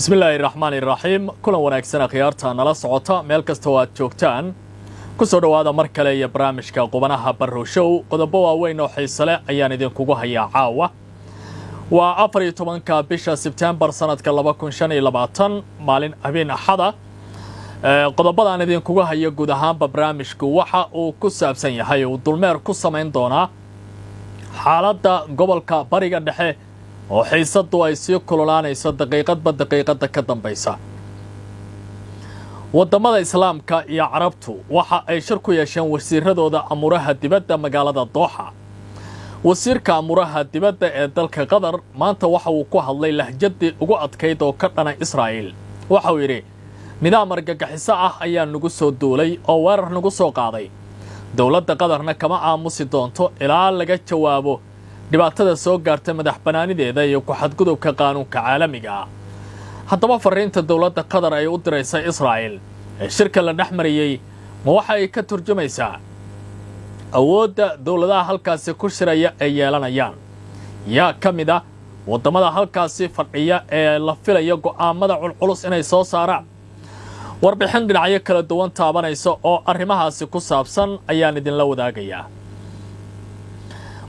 بسم الله الرحمن الرحيم كل wanaagsan khiyaarta nala socota meel kasta oo aad joogtaan ku soo dhawaada mar kale iyo barnaamijka qubanaha Barrow Show qodobo waaweyn oo xiiso leh ayaan idinkugu hayaa caawa waa 14ka bisha September sanadka 2025 maalin habeen axada qodobada aan idinkugu hayo guud ahaan barnaamijku waxa uu ku saabsan yahay oo dulmeer ku sameyn doona xaaladda gobolka bariga dhexe oo xiisadu ay sii kululaanayso daqiiqada ka dambaysa wadamada islaamka iyo carabtu waxa ay shir ku yeesheen wasiiradooda amuraha dibadda magaalada Doha wasiirka amuraha dibadda ee dalka Qatar maanta waxa uu ku hadlay lahjadii ugu adkayd oo ka dhana Israa'iil waxa uu yiri nidaam argagixiso ah ayaa nagu soo duulay oo weerar nagu soo qaaday dawladda Qatarna kama aamusi doonto ilaa laga jawaabo dhibaatada soo gaartay madaxbanaanideeda iyo ku xadgudubka qaanuunka caalamiga ah haddaba fariinta dawladda Qatar ay u direysay Israa'iil ee shirka la dhaxmariyay ma waxa ay ka turjumaysaa awoodda dawladaha halkaasi ku shiraya ay yeelanayaan yaa kamida wadamada halkaasi fadhiya ee la filayo go'aamada culculus inay soo saaraan warbixin dhinacyo kala duwan taabanaysa oo arrimahaasi ku saabsan ayaan idinla wadaagayaa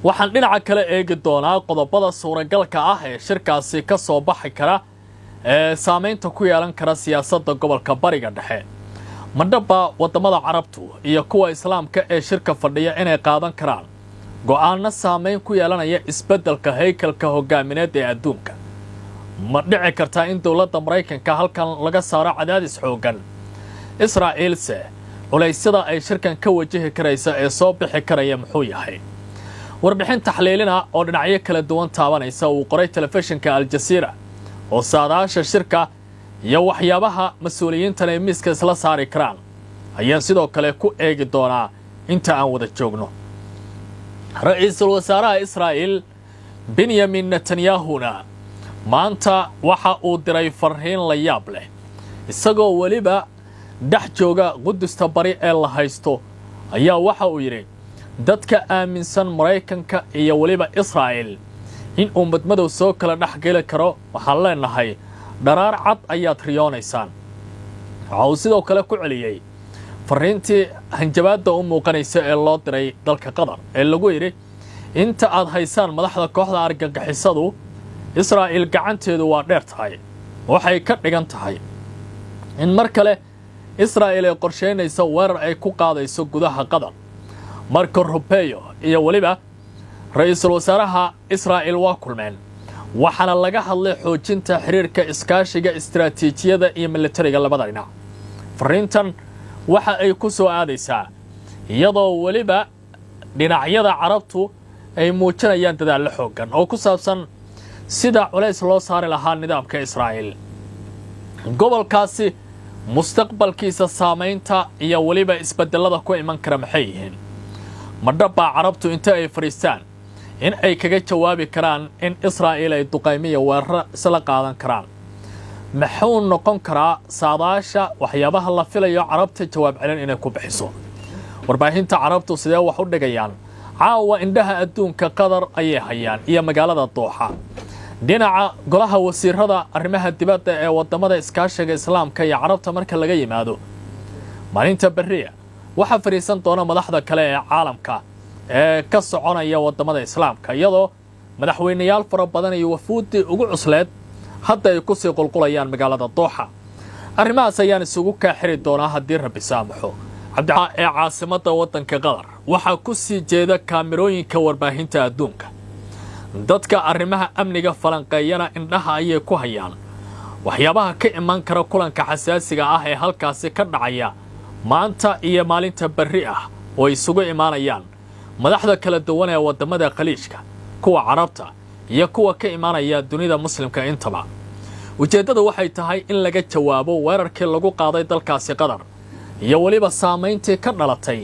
waxaan dhinaca kale eegi doonaa qodobada suuragalka ah ee shirkaasi ka soo baxi kara ee saameynta ku yeelan kara siyaasadda gobolka bariga dhexe madhaba wadamada carabtu iyo kuwa islaamka ee shirka fadhiya inay qaadan karaan go'aano saameyn ku yeelanaya isbeddelka haykalka hogaamineed ee adduunka ma dhici kartaa in dawladda Mareykanka halkan laga saaro cadaadis xoogan Israa'iilse culeysyada ay shirkan ka wajihi karaysa ee soo bixi karaya muxuu yahay warbixin taxliilina oo dhinacyo kala duwan taabanaysa uu qoray telefishinka Al Jazeera oo saadaasha shirka iyo waxyaabaha mas'uuliyiinta ay miiska isla saari karaan ayaan sidoo kale ku eegi doonaa inta aan wada joogno ra'iisul wasaaraha Israa'iil Benjamin Netanyahu maanta waxa uu diray fariin la yaab leh isagoo waliba dhex jooga Qudusta bari ee la haysto ayaa waxa uu yiri dadka aaminsan Mareykanka iyo waliba Israa'iil in ummadmadu soo kala dhaxgali karo waxaan leenahay dharaar cad ayaad riyoonaysaan waxa uu sidoo kale ku celiyay fariintii hanjabaadda u muuqanaysa ee loo diray dalka Qatar ee lagu yiri inta aad haysaan madaxda kooxda argagixisadu Israa'iil gacanteedu waa dheer tahay waxay ka dhigan tahay in mar kale Israa'iil ay qorsheynayso weerar ay ku qaadayso gudaha Qatar Marco Rubio iyo waliba ra'iisul wasaaraha Israa'iil waa kulmeen waxaana laga hadlay xoojinta xiriirka iskaashiga istiraatiijiyada iyo militariga labada dhinac fariintan waxa ay ku soo aadaysaa iyadoo waliba dhinacyada carabtu ay muujinayaan dadaal xoogan oo ku saabsan sida culays loo saari lahaa nidaamka Israa'iil gobolkaasi mustaqbalkiisa saameynta iyo waliba isbedelada ku iman kara maxay yihiin madhaba carabtu inta ay fariistaan in ay kaga jawaabi karaan in Israa'iil ay duqaymiyo weerar isla qaadan karaan maxuu noqon karaa saadaasha waxyaabaha la filayo carabta jawaab celin inay ku bixiso warbaahinta carabtu sidee wax u dhigayaan caawa indhaha adduunka Qatar ayay hayaan iyo magaalada Doha dhinaca golaha wasiirada arrimaha dibadda ee wadamada iskaashiga islaamka iyo carabta marka laga yimaado maalinta bariya waxa fariisan doona madaxda kale ee caalamka ee ka soconaya wadamada islaamka iyadoo madaxweynayaal fara badan iyo wafuudi ugu cusleed hadda ay ku sii qulqulayaan magaalada Doha arrimahaas ayaan isugu ka xiri doonaa haddii Rabbi saamaxo cabdi ee caasimadda wadanka Qatar waxa ku sii jeeda kaamirooyinka warbaahinta adduunka dadka arrimaha amniga falanqeeyana indhaha ayay ku hayaan waxyaabaha ka iman kara kulanka xasaasiga ah ee halkaasi ka dhacaya maanta iyo maalinta bari ah oo isugu imaanayaan madaxda kala duwan ee wadamada khaliijka kuwa carabta iyo kuwa ka imaanaya dunida muslimka intaba ujeedadu waxay tahay in laga jawaabo weerarkii lagu qaaday dalkaasi Qatar iyo waliba saameyntii ka dhalatay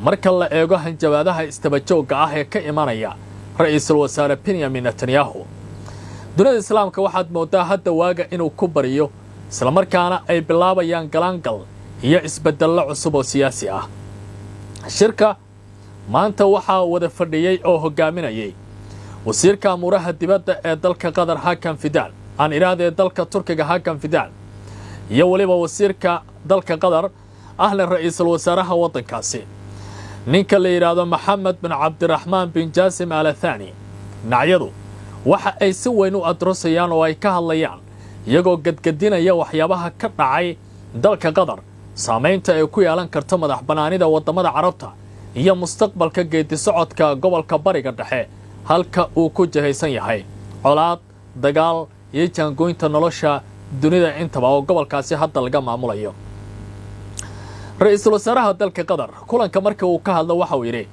marka la eego hanjabaadaha istabajooga ah ee ka imaanaya ra'iisul wasaare Benjamin Netanyahu dunida islaamka waxaad moodaa hadda waaga inuu ku bariyo isla markaana ay bilaabayaan galaangal iyo isbeddello cusub oo siyaasi ah shirka maanta waxaa wada fadhiyay oo hogaaminayay wasiirka amuraha dibadda ee dalka Qatar Hakan Fidan aan iraadee dalka Turkiga Hakan Fidan iyo waliba wasiirka dalka Qatar ahla ra'iisul wasaaraha wadankaasi ninka la yiraahdo Maxamed bin Cabdiraxmaan bin Jaasim Al Thani nacyadu waxa ay si weyn u adroosayaan oo ay ka hadlayaan iyagoo gadgadinaya waxyaabaha ka dhacay dalka Qatar saameynta ay ku yeelan karto madax banaanida wadamada Carabta iyo mustaqbalka geedi socodka gobolka Bariga Dhexe halka uu ku jahaysan yahay colaad dagaal iyo jaangoynta nolosha dunida intaba oo gobolkaasi hadda laga maamulayo ra'iisul wasaaraha dalka Qatar kulanka markii uu ka hadlo waxa uu yiri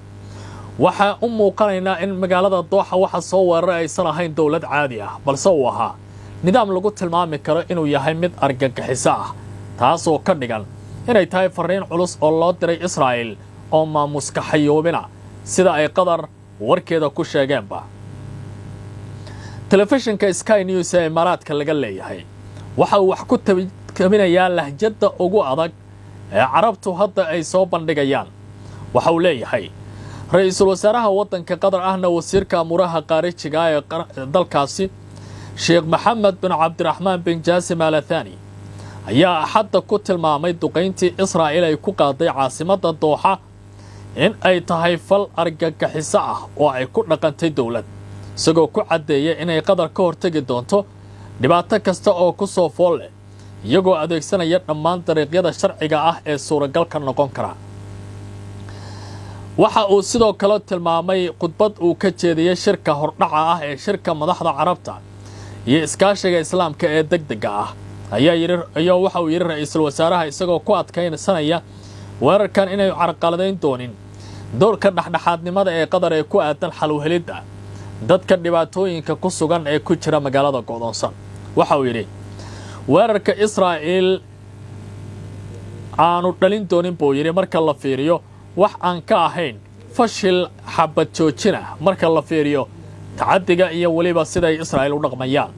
waxa u muuqanaynaa in magaalada Dooxa waxa soo weeraray aysan ahayn dawlad caadi ah balse uu ahaa nidaam lagu tilmaami karo inuu yahay mid argagixiso ah taas oo ka dhigan inay tahay fariin culus oo loo diray Israa'iil oo maamuska xayoobina sida ay Qatar warkeeda ku sheegeenba telefishinka Sky News ee Imaaraadka laga leeyahay waxa uu wax ku tabinayaa lahjada ugu adag ee Carabtu hadda ay soo bandhigayaan waxa uu leeyahay ra'iisul wasaaraha wadanka Qatar ahna wasiirka amuraha qaarijiga ee dalkaasi Sheikh Maxamed bin Cabdiraxmaan bin Jaasim Al Thani ayaa hadda ku tilmaamay duqeyntii Israa'iil ay ku qaaday caasimadda Dooxa in ay tahay fal argagixiso ah oo ay ku dhaqantay dawlad isagoo ku cadeeyay inay Qatar ka hortagi doonto dhibaato kasta oo ku soo fool leh iyagoo adeegsanaya dhammaan dariiqyada sharciga ah ee suuragalka noqon kara waxa uu sidoo kale tilmaamay khudbad uu ka jeediyay shirka hordhaca ah ee shirka madaxda Carabta iyo iskaashiga Islaamka ee degdega ah ayaa waxa uu yiri ra'iisul wasaaraha isagoo ku adkaysanaya weerarkan inay carqaladeyn doonin doorka dhaxdhaxaadnimada ee Qatar ee ku aadan xal u helidda dadka dhibaatooyinka ku sugan ee ku jira magaalada go'doonsan waxa uu yiri weerarka Israa'iil aanu dhalin doonin buu yiri marka la fiiriyo wax aan ka ahayn fashil xabad joojina marka la fiiriyo tacadiga iyo waliba sida Israa'iil u dhaqmayaan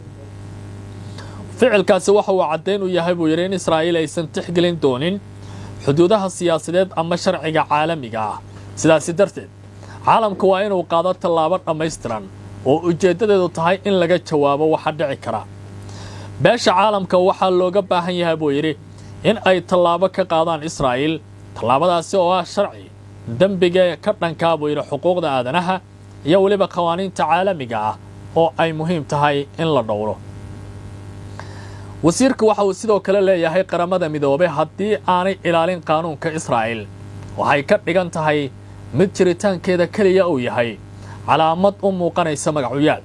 ficilkaasi waxa uu cadeyn u yahay buu yiri in Israa'iil aysan tixgelin doonin xuduudaha siyaasadeed ama sharciga caalamiga ah sidaas darteed caalamku waa inuu qaado tallaabo dhameystiran oo ujeedadeedu tahay in laga jawaabo waxa dhici kara beesha caalamka waxa looga baahan yahay buu yiri in ay tallaabo ka qaadaan Israa'iil tallaabadaasi oo ah sharci dambiga ka dhanka buu yiri xuquuqda aadanaha iyo waliba qawaaniinta caalamiga ah oo ay muhiim tahay in la dhowro wasiirku waxa uu sidoo kale leeyahay qaramada midoobay haddii aanay ilaalin qaanuunka Israa'iil waxay ka dhigan tahay mid jiritaankeeda kaliya uu yahay calaamad u muuqanaysa magacuyaal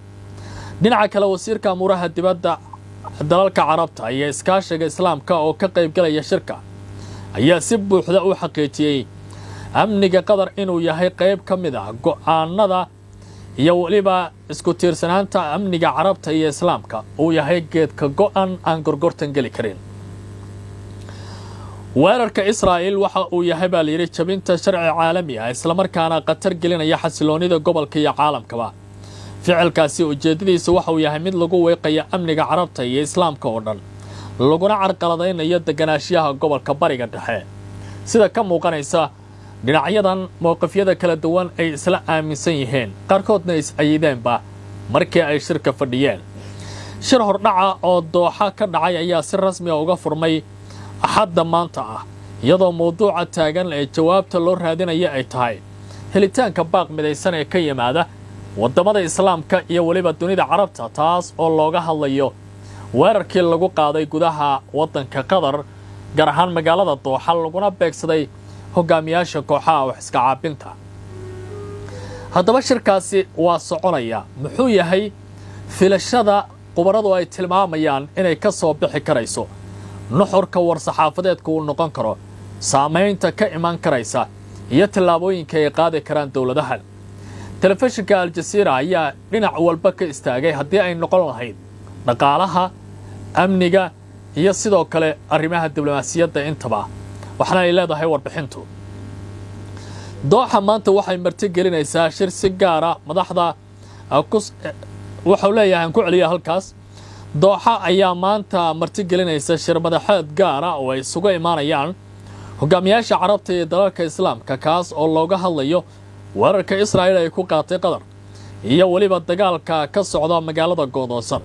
dhinaca kale wasiirka amuraha dibadda dalalka Carabta iyo iskaashiga Islaamka oo ka qayb galaya shirka ayaa si buuxda u xaqiijiyay amniga Qatar inuu yahay qayb ka mid ah go'aanada iyo waliba isku tiirsanaanta amniga Carabta iyo Islaamka uu yahay geedka go'an aan gorgortan gali karin weerarka Israa'iil waxa uu yahay baa yiri jabinta sharci caalami ah isla markaana qatar gelinaya xasiloonida gobolka iyo caalamkaba ficilkaasi ujeedadiisu waxa uu yahay mid lagu weeqayo amniga Carabta iyo Islaamka oo dhan laguna carqaladeynayo deganaanshiyaha gobolka Bariga Dhexe sida ka muuqanaysa dhinacyadan mowqifyada kala duwan ay isla aaminsan yihiin qaarkoodna is ayideenba markii ay shirka fadhiyeen shir hordhaca oo Dooxa ka dhacay ayaa si rasmi ah uga furmay axadda maanta ah iyadoo mowduuca taagan ee jawaabta loo raadinayo ay tahay helitaanka baaq midaysan ee ka yimaada wadamada Islaamka iyo waliba dunida Carabta taas oo looga hadlayo weerarkii lagu qaaday gudaha wadanka Qatar gaar ahaan magaalada Dooxa laguna beegsaday hogaamiyaasha kooxaha wax iska caabinta haddaba shirkaasi waa soconaya muxuu yahay filashada qubaradu ay tilmaamayaan inay ka soo bixi karayso nuxurka war-saxaafadeedku uu noqon karo saameynta ka iman karaysa iyo tallaabooyinka ay qaadi karaan dawladaha telefishinka Al Jazeera ayaa dhinac walba ka istaagay haddii ay noqon lahayd dhaqaalaha amniga iyo sidoo kale arrimaha diblomaasiyadda intaba waxaana ay leedahay warbixintu Dooxa maanta waxay marti gelinaysaa shir si gaar ah madaxda waxa uu leeyahay ku celiya halkaas Dooxa ayaa maanta marti gelinaysa shir madaxeed gaar ah oo ay isugu imaanayaan hogaamiyaasha Carabta iyo dalalka Islaamka kaas oo looga hadlayo weerarka Israa'iil ay ku qaatay Qatar iyo waliba dagaalka ka socda magaalada go'doonsan